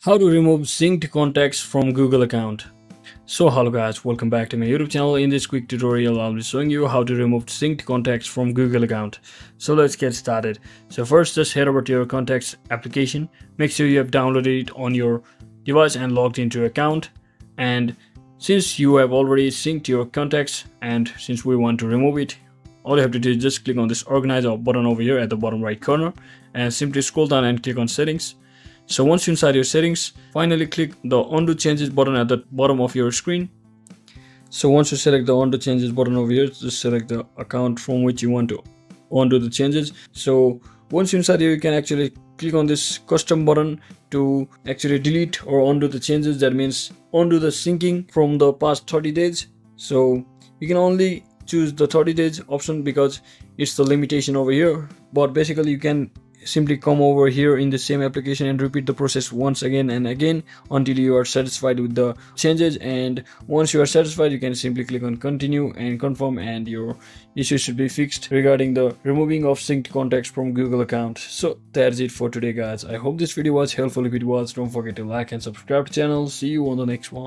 How to remove synced contacts from Google account. So hello guys, welcome back to my YouTube channel. In this quick tutorial I'll be showing you how to remove synced contacts from Google account. So let's get started. So first, just head over to your contacts application. Make sure you have downloaded it on your device and logged into your account. And since you have already synced your contacts and since we want to remove it, all you have to do is just click on this organize button over here at the bottom right corner and simply scroll down and click on settings. So once you're inside your settings, finally click the undo changes button at the bottom of your screen. So once you select the undo changes button over here, just select the account from which you want to undo the changes. So once you're inside here, you can actually click on this custom button to actually delete or undo the changes. That means undo the syncing from the past 30 days. So you can only choose the 30 days option because it's the limitation over here, but basically you can simply come over here in the same application and repeat the process once again and again until you are satisfied with the changes. And once you are satisfied, you can simply click on continue and confirm, and your issue should be fixed regarding the removing of synced contacts from Google account. So that's it for today guys. I hope this video was helpful. If it was, don't forget to like and subscribe to the channel. See you on the next one.